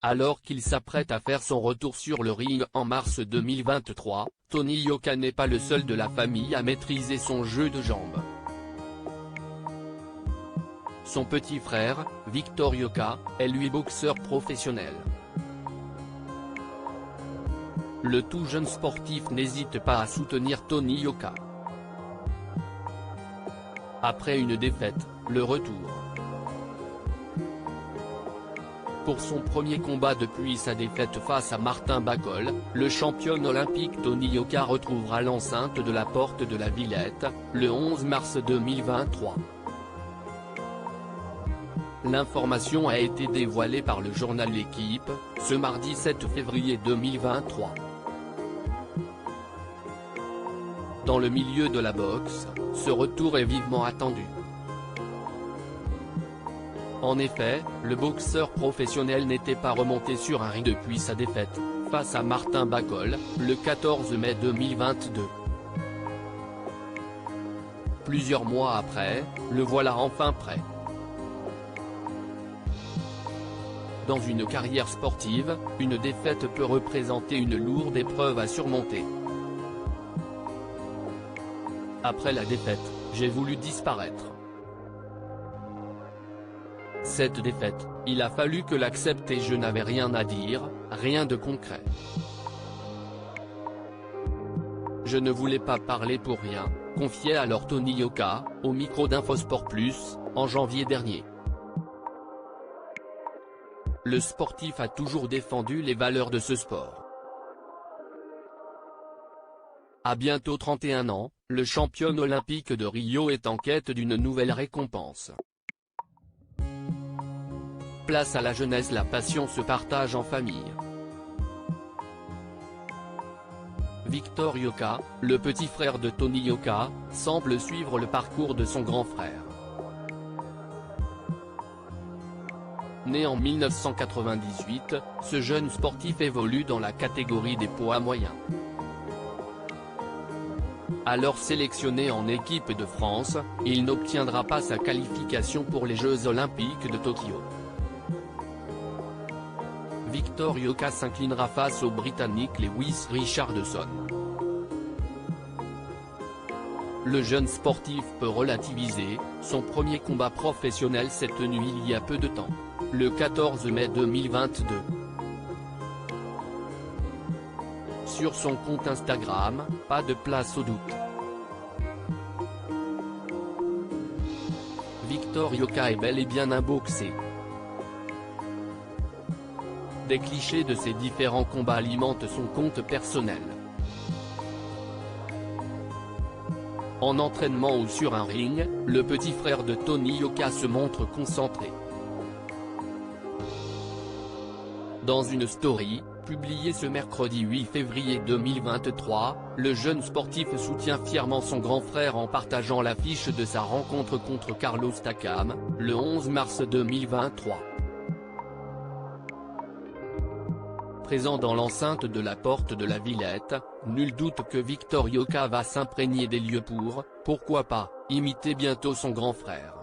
Alors qu'il s'apprête à faire son retour sur le ring en mars 2023, Tony Yoka n'est pas le seul de la famille à maîtriser son jeu de jambes. Son petit frère, Victor Yoka, est lui boxeur professionnel. Le tout jeune sportif n'hésite pas à soutenir Tony Yoka. Après une défaite, le retour. Pour son premier combat depuis sa défaite face à Martin Bakol, le champion olympique Tony Yoka retrouvera l'enceinte de la Porte de la Villette, le 11 mars 2023. L'information a été dévoilée par le journal L'Équipe, ce mardi 7 février 2023. Dans le milieu de la boxe, ce retour est vivement attendu. En effet, le boxeur professionnel n'était pas remonté sur un ring depuis sa défaite, face à Martin Bakol, le 14 mai 2022. Plusieurs mois après, le voilà enfin prêt. Dans une carrière sportive, une défaite peut représenter une lourde épreuve à surmonter. Après la défaite, j'ai voulu disparaître. Cette défaite, il a fallu que l'accepte et je n'avais rien à dire, rien de concret. Je ne voulais pas parler pour rien, confiait alors Tony Yoka, au micro d'Infosport Plus, en janvier dernier. Le sportif a toujours défendu les valeurs de ce sport. À bientôt 31 ans, le champion olympique de Rio est en quête d'une nouvelle récompense. Place à la jeunesse, la passion se partage en famille. Victor Yoka, le petit frère de Tony Yoka, semble suivre le parcours de son grand frère. Né en 1998, ce jeune sportif évolue dans la catégorie des poids moyens. Alors sélectionné en équipe de France, il n'obtiendra pas sa qualification pour les Jeux Olympiques de Tokyo. Victor Yoka s'inclinera face au Britannique Lewis Richardson. Le jeune sportif peut relativiser, son premier combat professionnel s'est tenu il y a peu de temps, le 14 mai 2022. Sur son compte Instagram, pas de place au doute. Victor Yoka est bel et bien un boxé. Des clichés de ses différents combats alimentent son compte personnel. En entraînement ou sur un ring, le petit frère de Tony Yoka se montre concentré. Dans une story, publiée ce mercredi 8 février 2023, le jeune sportif soutient fièrement son grand frère en partageant l'affiche de sa rencontre contre Carlos Takam, le 11 mars 2023. Présent dans l'enceinte de la Porte de la Villette, nul doute que Victor Yoka va s'imprégner des lieux pour, pourquoi pas, imiter bientôt son grand frère.